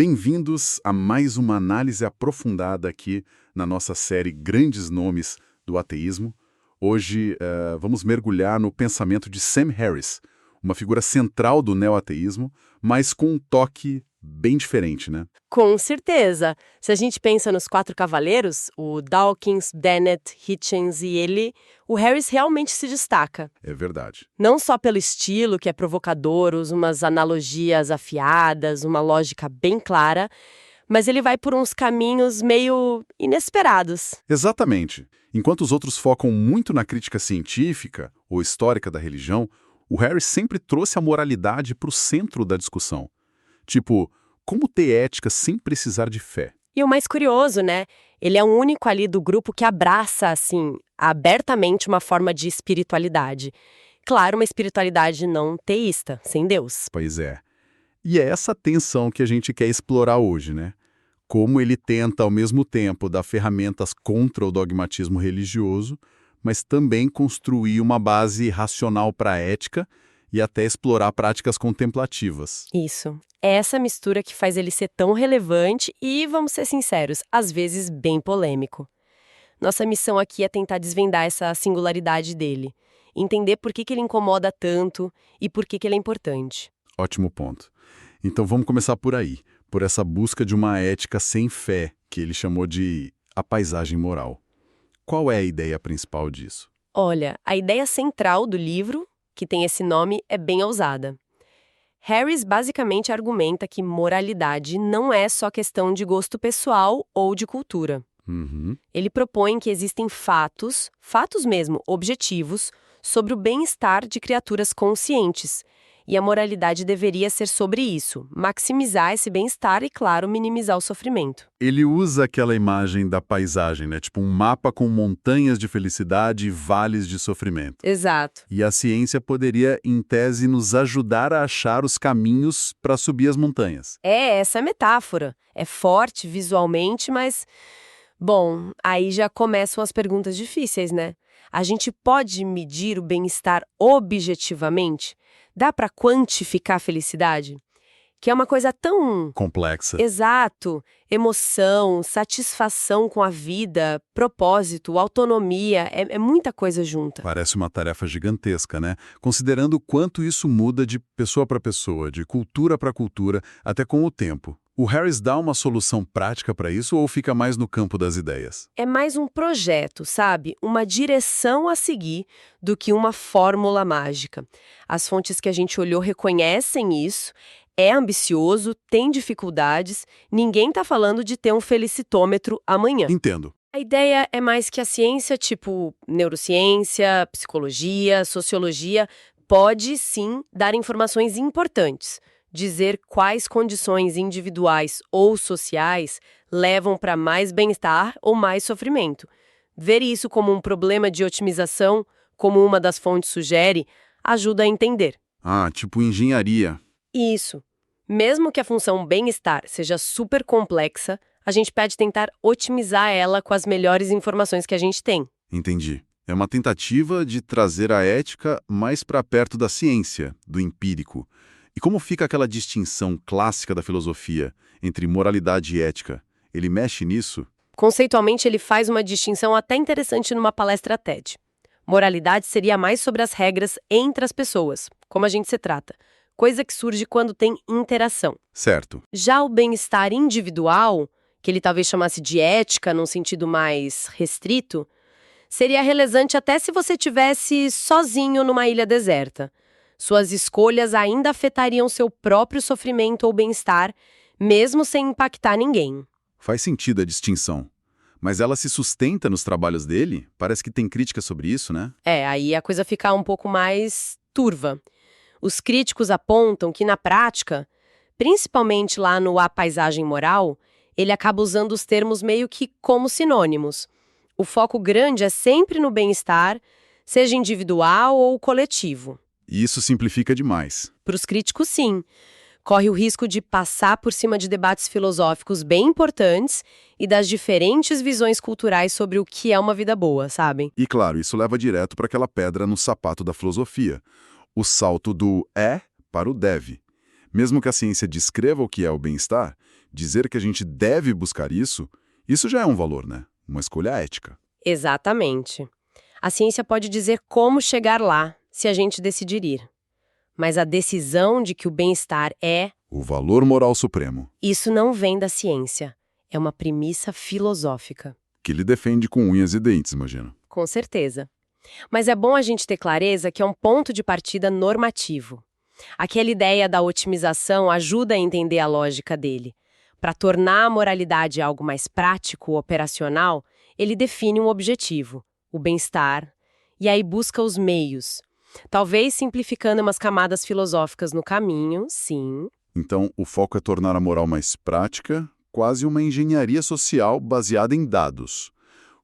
Bem-vindos a mais uma análise aprofundada aqui na nossa série Grandes Nomes do Ateísmo. Hoje vamos mergulhar no pensamento de Sam Harris, uma figura central do neo-ateísmo, mas com um toque bem diferente, né? Com certeza. Se a gente pensa nos quatro cavaleiros, o Dawkins, Dennett, Hitchens e ele, o Harris realmente se destaca. É verdade. Não só pelo estilo, que é provocador, usa umas analogias afiadas, uma lógica bem clara, mas ele vai por uns caminhos meio inesperados. Exatamente. Enquanto os outros focam muito na crítica científica ou histórica da religião, o Harris sempre trouxe a moralidade para o centro da discussão. Tipo, como ter ética sem precisar de fé? E o mais curioso, né? Ele é o único ali do grupo que abraça, assim, abertamente uma forma de espiritualidade. Claro, uma espiritualidade não teísta, sem Deus. Pois é. E é essa tensão que a gente quer explorar hoje, né? Como ele tenta, ao mesmo tempo, dar ferramentas contra o dogmatismo religioso, mas também construir uma base racional para a ética e até explorar práticas contemplativas. Isso. É essa mistura que faz ele ser tão relevante e, vamos ser sinceros, às vezes bem polêmico. Nossa missão aqui é tentar desvendar essa singularidade dele, entender por que ele incomoda tanto e por que ele é importante. Ótimo ponto. Então vamos começar por aí, por essa busca de uma ética sem fé, que ele chamou de a paisagem moral. Qual é a ideia principal disso? Olha, a ideia central do livro, que tem esse nome, é bem ousada. Harris basicamente argumenta que moralidade não é só questão de gosto pessoal ou de cultura. Uhum. Ele propõe que existem fatos mesmo, objetivos, sobre o bem-estar de criaturas conscientes. E a moralidade deveria ser sobre isso, maximizar esse bem-estar e, claro, minimizar o sofrimento. Ele usa aquela imagem da paisagem, né? Tipo um mapa com montanhas de felicidade e vales de sofrimento. Exato. E a ciência poderia, em tese, nos ajudar a achar os caminhos para subir as montanhas. É essa a metáfora. É forte visualmente, mas... Bom, aí já começam as perguntas difíceis, né? A gente pode medir o bem-estar objetivamente? Dá para quantificar a felicidade? Que é uma coisa tão... Complexa. Exato. Emoção, satisfação com a vida, propósito, autonomia, é muita coisa junta. Parece uma tarefa gigantesca, né? Considerando o quanto isso muda de pessoa para pessoa, de cultura para cultura, até com o tempo. O Harris dá uma solução prática para isso ou fica mais no campo das ideias? É mais um projeto, sabe? Uma direção a seguir do que uma fórmula mágica. As fontes que a gente olhou reconhecem isso. É ambicioso, tem dificuldades, ninguém está falando de ter um felicitômetro amanhã. Entendo. A ideia é mais que a ciência, tipo neurociência, psicologia, sociologia, pode sim dar informações importantes. Dizer quais condições individuais ou sociais levam para mais bem-estar ou mais sofrimento. Ver isso como um problema de otimização, como uma das fontes sugere, ajuda a entender. Ah, tipo engenharia. Isso. Mesmo que a função bem-estar seja super complexa, a gente pode tentar otimizar ela com as melhores informações que a gente tem. Entendi. É uma tentativa de trazer a ética mais para perto da ciência, do empírico. E como fica aquela distinção clássica da filosofia entre moralidade e ética? Ele mexe nisso? Conceitualmente, ele faz uma distinção até interessante numa palestra TED. Moralidade seria mais sobre as regras entre as pessoas, como a gente se trata, coisa que surge quando tem interação. Certo. Já o bem-estar individual, que ele talvez chamasse de ética num sentido mais restrito, seria relevante até se você estivesse sozinho numa ilha deserta. Suas escolhas ainda afetariam seu próprio sofrimento ou bem-estar, mesmo sem impactar ninguém. Faz sentido a distinção. Mas ela se sustenta nos trabalhos dele? Parece que tem crítica sobre isso, né? Aí a coisa fica um pouco mais turva. Os críticos apontam que, na prática, principalmente lá no A Paisagem Moral, ele acaba usando os termos meio que como sinônimos. O foco grande é sempre no bem-estar, seja individual ou coletivo. E isso simplifica demais. Para os críticos, sim. Corre o risco de passar por cima de debates filosóficos bem importantes e das diferentes visões culturais sobre o que é uma vida boa, sabem? E claro, isso leva direto para aquela pedra no sapato da filosofia. O salto do é para o deve. Mesmo que a ciência descreva o que é o bem-estar, Dizer que a gente deve buscar isso já é um valor, né? Uma escolha ética. Exatamente. A ciência pode dizer como chegar lá, se a gente decidir ir. Mas a decisão de que o bem-estar é... O valor moral supremo, Isso não vem da ciência. É uma premissa filosófica. que ele defende com unhas e dentes, imagino. Com certeza. Mas é bom a gente ter clareza que é um ponto de partida normativo. Aquela ideia da otimização ajuda a entender a lógica dele. Para tornar a moralidade algo mais prático, operacional, ele define um objetivo, o bem-estar, e aí busca os meios. Talvez simplificando umas camadas filosóficas no caminho, sim. Então, o foco é tornar a moral mais prática, quase uma engenharia social baseada em dados.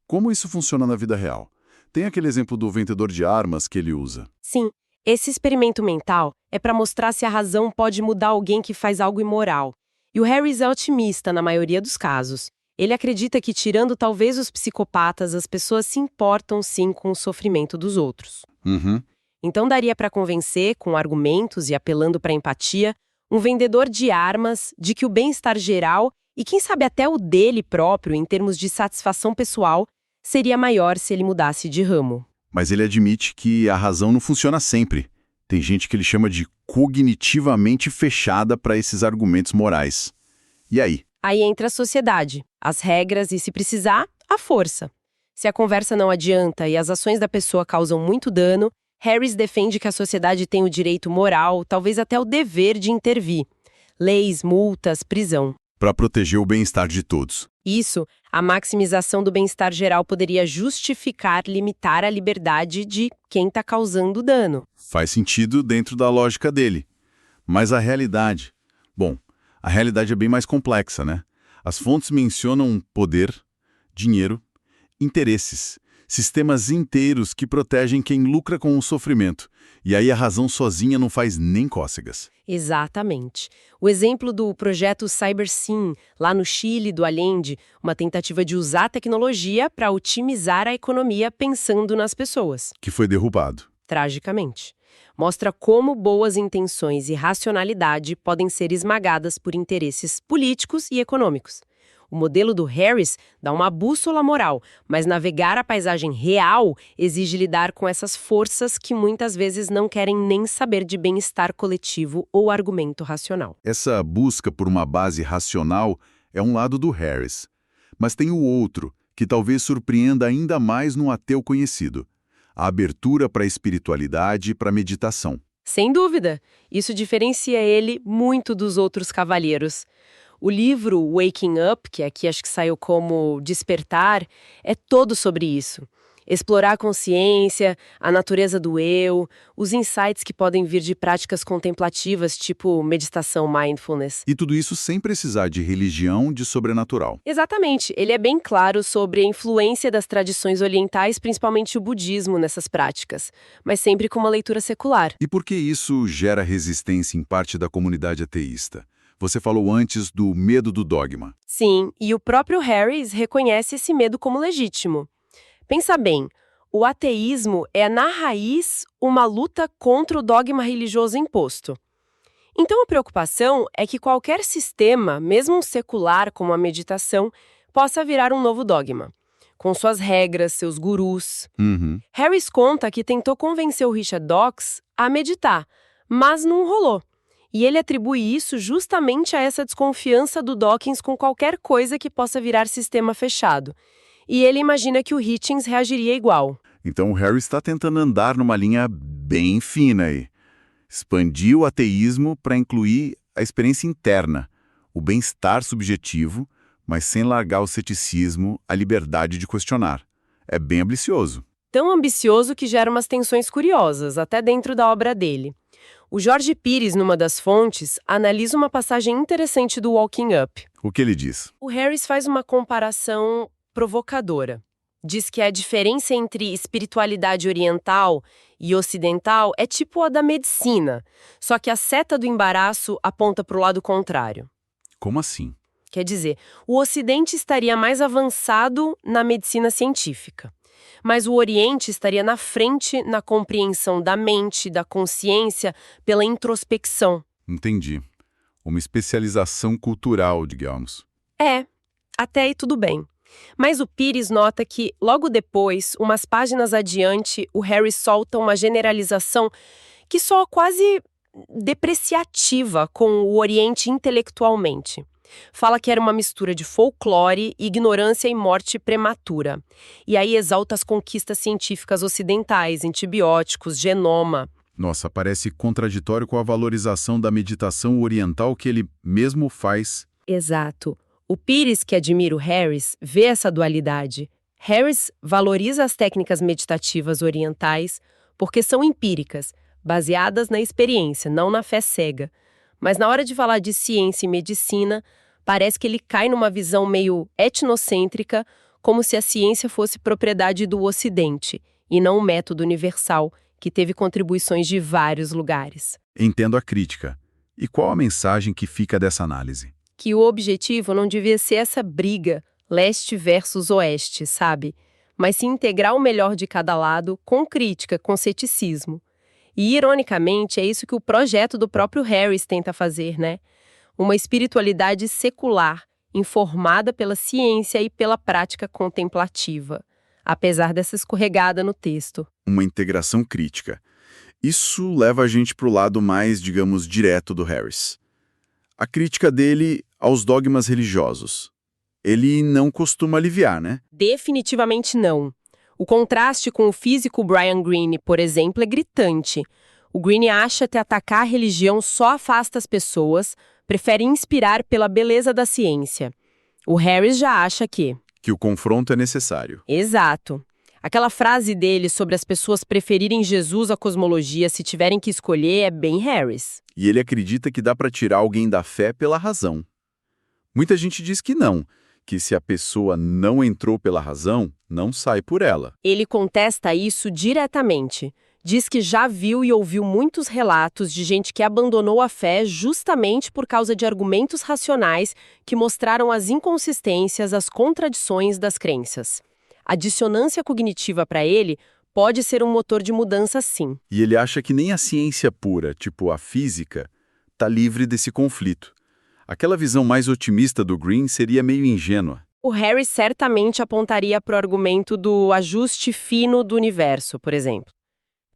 Como isso funciona na vida real? Tem aquele exemplo do vendedor de armas que ele usa. Sim, esse experimento mental é para mostrar se a razão pode mudar alguém que faz algo imoral. E o Harris é otimista na maioria dos casos. Ele acredita que, tirando talvez os psicopatas, as pessoas se importam sim com o sofrimento dos outros. Uhum. Então daria para convencer, com argumentos e apelando para empatia, um vendedor de armas de que o bem-estar geral, e quem sabe até o dele próprio em termos de satisfação pessoal, seria maior se ele mudasse de ramo. Mas ele admite que a razão não funciona sempre. Tem gente que ele chama de cognitivamente fechada para esses argumentos morais. E aí? Aí entra a sociedade, as regras e, se precisar, a força. Se a conversa não adianta e as ações da pessoa causam muito dano, Harris defende que a sociedade tem o direito moral, talvez até o dever de intervir. Leis, multas, prisão. Para proteger o bem-estar de todos. Isso, a maximização do bem-estar geral poderia justificar limitar a liberdade de quem está causando dano. Faz sentido dentro da lógica dele. Mas a realidade... Bom, a realidade é bem mais complexa, né? As fontes mencionam poder, dinheiro, interesses, sistemas inteiros que protegem quem lucra com o sofrimento. E aí a razão sozinha não faz nem cócegas. Exatamente. O exemplo do projeto CyberSyn, lá no Chile, do Allende, uma tentativa de usar a tecnologia para otimizar a economia pensando nas pessoas. Que foi derrubado. Tragicamente. Mostra como boas intenções e racionalidade podem ser esmagadas por interesses políticos e econômicos. O modelo do Harris dá uma bússola moral, mas navegar a paisagem real exige lidar com essas forças que muitas vezes não querem nem saber de bem-estar coletivo ou argumento racional. Essa busca por uma base racional é um lado do Harris. Mas tem o outro, que talvez surpreenda ainda mais no ateu conhecido. A abertura para a espiritualidade e para a meditação. Sem dúvida, isso diferencia ele muito dos outros cavalheiros. O livro Waking Up, que aqui acho que saiu como Despertar, é todo sobre isso. Explorar a consciência, a natureza do eu, os insights que podem vir de práticas contemplativas, tipo meditação, mindfulness. E tudo isso sem precisar de religião, de sobrenatural. Exatamente. Ele é bem claro sobre a influência das tradições orientais, principalmente o budismo, nessas práticas, mas sempre com uma leitura secular. E por que isso gera resistência em parte da comunidade ateísta? Você falou antes do medo do dogma. Sim, e o próprio Harris reconhece esse medo como legítimo. Pensa bem, o ateísmo é, na raiz, uma luta contra o dogma religioso imposto. Então a preocupação é que qualquer sistema, mesmo um secular como a meditação, possa virar um novo dogma, com suas regras, seus gurus. Harris conta que tentou convencer o Richard Dawkins a meditar, mas não rolou. E ele atribui isso justamente a essa desconfiança do Dawkins com qualquer coisa que possa virar sistema fechado. E ele imagina que o Hitchens reagiria igual. Então o Harris está tentando andar numa linha bem fina aí. Expandir o ateísmo para incluir a experiência interna, o bem-estar subjetivo, mas sem largar o ceticismo, a liberdade de questionar. É bem ambicioso. Tão ambicioso que gera umas tensões curiosas, até dentro da obra dele. O Jorge Pires, numa das fontes, analisa uma passagem interessante do Waking Up. O que ele diz? O Harris faz uma comparação provocadora. Diz que a diferença entre espiritualidade oriental e ocidental é tipo a da medicina, só que a seta do embaraço aponta para o lado contrário. Como assim? Quer dizer, o Ocidente estaria mais avançado na medicina científica, mas o Oriente estaria na frente na compreensão da mente, da consciência, pela introspecção. Entendi. uma especialização cultural, digamos. É, até aí tudo bem. Mas o Pires nota que, logo depois, umas páginas adiante, o Harris solta uma generalização que soa quase depreciativa com o Oriente intelectualmente. Fala que era uma mistura de folclore, ignorância e morte prematura. E aí exalta as conquistas científicas ocidentais, antibióticos, genoma. Nossa, parece contraditório com a valorização da meditação oriental que ele mesmo faz. Exato. O Pires, que admira o Harris, vê essa dualidade. Harris valoriza as técnicas meditativas orientais porque são empíricas, baseadas na experiência, não na fé cega. Mas na hora de falar de ciência e medicina, parece que ele cai numa visão meio etnocêntrica, como se a ciência fosse propriedade do Ocidente, e não um método universal, que teve contribuições de vários lugares. Entendo a crítica. E qual a mensagem que fica dessa análise? Que o objetivo não devia ser essa briga, leste versus oeste, sabe? Mas se integrar o melhor de cada lado, com crítica, com ceticismo. E, ironicamente, é isso que o projeto do próprio Harris tenta fazer, né? Uma espiritualidade secular, informada pela ciência e pela prática contemplativa, apesar dessa escorregada no texto. Uma integração crítica. Isso leva a gente para o lado mais, digamos, direto do Harris. A crítica dele aos dogmas religiosos. Ele não costuma aliviar, né? Definitivamente não. O contraste com o físico Brian Greene, por exemplo, é gritante. O Greene acha que atacar a religião só afasta as pessoas, prefere inspirar pela beleza da ciência. O Harris já acha que o confronto é necessário. Exato. Aquela frase dele sobre as pessoas preferirem Jesus à cosmologia se tiverem que escolher é bem Harris. E ele acredita que dá para tirar alguém da fé pela razão. Muita gente diz que não, que se a pessoa não entrou pela razão, não sai por ela. Ele contesta isso diretamente. Diz que já viu e ouviu muitos relatos de gente que abandonou a fé justamente por causa de argumentos racionais que mostraram as inconsistências, as contradições das crenças. A dissonância cognitiva para ele pode ser um motor de mudança, sim. E ele acha que nem a ciência pura, tipo a física, está livre desse conflito. Aquela visão mais otimista do Greene seria meio ingênua. O Harris certamente apontaria para o argumento do ajuste fino do universo, por exemplo,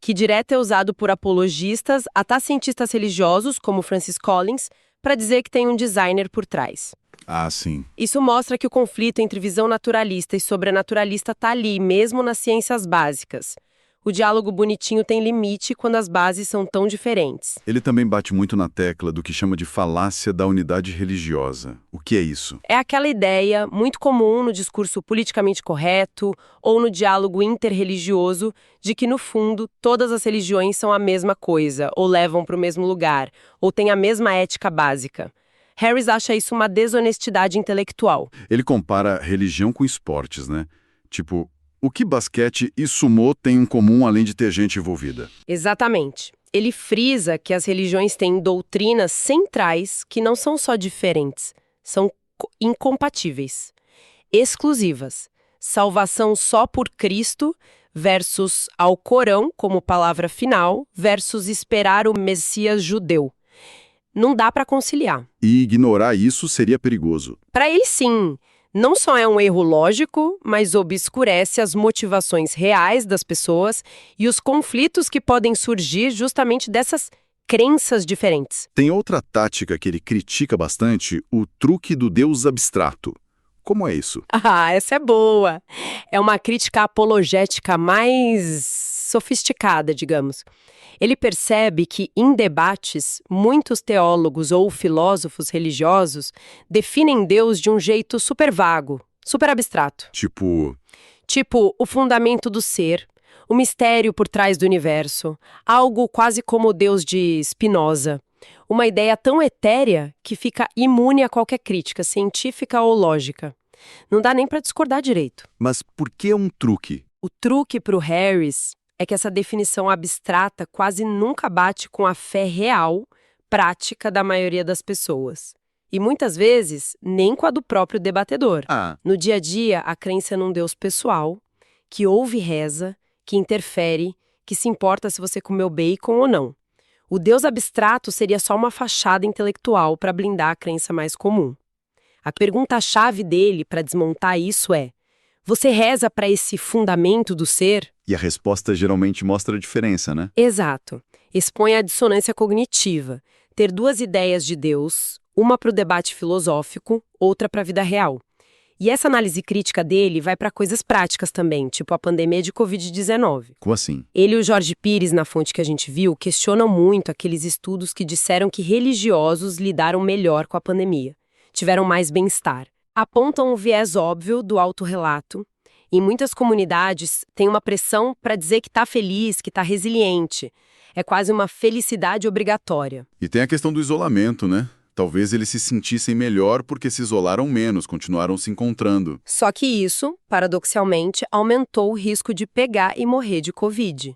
que direto é usado por apologistas, até cientistas religiosos, como Francis Collins, para dizer que tem um designer por trás. Ah, sim. Isso mostra que o conflito entre visão naturalista e sobrenaturalista está ali, mesmo nas ciências básicas. O diálogo bonitinho tem limite quando as bases são tão diferentes. Ele também bate muito na tecla do que chama de falácia da unidade religiosa. O que é isso? É aquela ideia, muito comum no discurso politicamente correto ou no diálogo interreligioso, de que, no fundo, todas as religiões são a mesma coisa, ou levam para o mesmo lugar, ou têm a mesma ética básica. Harris acha isso uma desonestidade intelectual. Ele compara religião com esportes, né? Tipo, o que basquete e sumô têm em comum além de ter gente envolvida? Exatamente. Ele frisa que as religiões têm doutrinas centrais que não são só diferentes, são incompatíveis, exclusivas. Salvação só por Cristo versus ao Corão como palavra final versus esperar o Messias judeu. Não dá para conciliar. E ignorar isso seria perigoso. Para ele, sim. Não só é um erro lógico, mas obscurece as motivações reais das pessoas e os conflitos que podem surgir justamente dessas crenças diferentes. Tem outra tática que ele critica bastante, o truque do Deus abstrato. Como é isso? Ah, essa é boa. É uma crítica apologética mais sofisticada, digamos. Ele percebe que, em debates, muitos teólogos ou filósofos religiosos definem Deus de um jeito super vago, super abstrato. Tipo, o fundamento do ser, o mistério por trás do universo, algo quase como o Deus de Spinoza. Uma ideia tão etérea que fica imune a qualquer crítica, científica ou lógica. Não dá nem para discordar direito. mas por que um truque? O truque para o Harris é que essa definição abstrata quase nunca bate com a fé real, prática da maioria das pessoas. E muitas vezes, nem com a do próprio debatedor. No dia a dia, a crença num Deus pessoal, que ouve e reza, que interfere, que se importa se você comeu bacon ou não. O Deus abstrato seria só uma fachada intelectual para blindar a crença mais comum. A pergunta-chave dele para desmontar isso é: você reza para esse fundamento do ser? E a resposta geralmente mostra a diferença, né? Exato. Expõe a dissonância cognitiva. Ter duas ideias de Deus, uma para o debate filosófico, outra para a vida real. E essa análise crítica dele vai para coisas práticas também, tipo a pandemia de Covid-19. Como assim? Ele e o Jorge Pires, na fonte que a gente viu, questionam muito aqueles estudos que disseram que religiosos lidaram melhor com a pandemia, tiveram mais bem-estar. Apontam o viés óbvio do autorrelato. Em muitas comunidades, tem uma pressão para dizer que está feliz, que está resiliente. É quase uma felicidade obrigatória. E tem a questão do isolamento, né? Talvez eles se sentissem melhor porque se isolaram menos, continuaram se encontrando. Só que isso, paradoxalmente, aumentou o risco de pegar e morrer de Covid.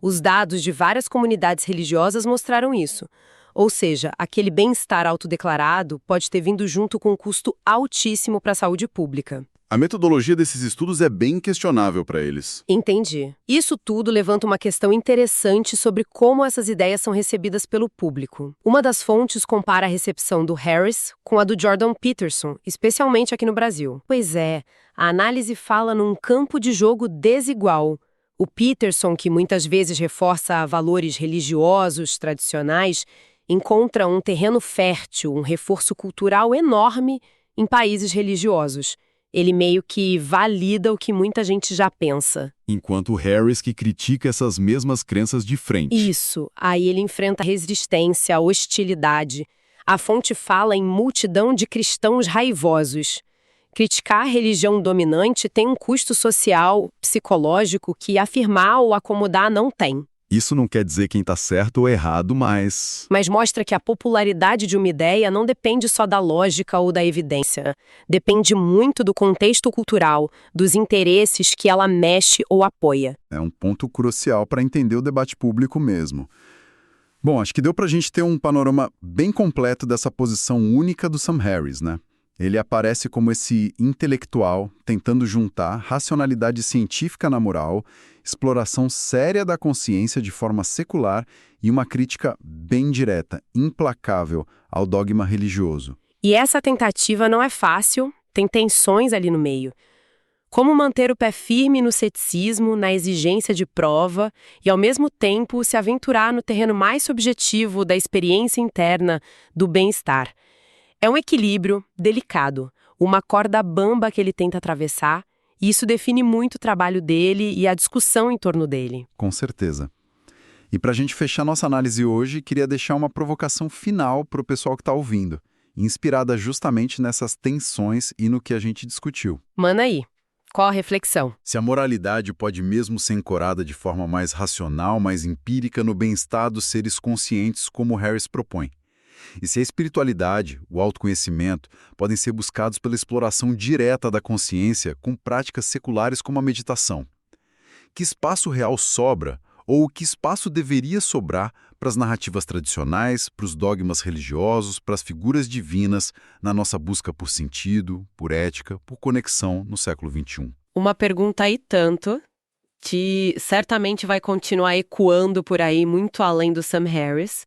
Os dados de várias comunidades religiosas mostraram isso. Ou seja, aquele bem-estar autodeclarado pode ter vindo junto com um custo altíssimo para a saúde pública. A metodologia desses estudos é bem questionável para eles. Entendi. Isso tudo levanta uma questão interessante sobre como essas ideias são recebidas pelo público. Uma das fontes compara a recepção do Harris com a do Jordan Peterson, especialmente aqui no Brasil. Pois é, a análise fala num campo de jogo desigual. O Peterson, que muitas vezes reforça valores religiosos tradicionais, encontra um terreno fértil, um reforço cultural enorme em países religiosos. Ele meio que valida o que muita gente já pensa. Enquanto o Harris que critica essas mesmas crenças de frente. Isso. Aí ele enfrenta resistência, hostilidade. A fonte fala em multidão de cristãos raivosos. Criticar a religião dominante tem um custo social, psicológico, que afirmar ou acomodar não tem. Isso não quer dizer quem está certo ou errado, mas mostra que a popularidade de uma ideia não depende só da lógica ou da evidência. Depende muito do contexto cultural, dos interesses que ela mexe ou apoia. É um ponto crucial para entender o debate público mesmo. Bom, acho que deu para a gente ter um panorama bem completo dessa posição única do Sam Harris, né? Ele aparece como esse intelectual tentando juntar racionalidade científica na moral, exploração séria da consciência de forma secular e uma crítica bem direta, implacável ao dogma religioso. E essa tentativa não é fácil, tem tensões ali no meio. Como manter o pé firme no ceticismo, na exigência de prova e, ao mesmo tempo, se aventurar no terreno mais subjetivo da experiência interna, do bem-estar. É um equilíbrio delicado, uma corda bamba que ele tenta atravessar, e isso define muito o trabalho dele e a discussão em torno dele. Com certeza. E para a gente fechar nossa análise hoje, queria deixar uma provocação final para o pessoal que está ouvindo, inspirada justamente nessas tensões e no que a gente discutiu. Manda aí. Qual a reflexão? Se a moralidade pode mesmo ser ancorada de forma mais racional, mais empírica no bem-estar dos seres conscientes, como Harris propõe. E se a espiritualidade, o autoconhecimento, podem ser buscados pela exploração direta da consciência com práticas seculares como a meditação. Que espaço real sobra, ou que espaço deveria sobrar para as narrativas tradicionais, para os dogmas religiosos, para as figuras divinas na nossa busca por sentido, por ética, por conexão no século XXI? Uma pergunta aí tanto, que certamente vai continuar ecoando por aí muito além do Sam Harris,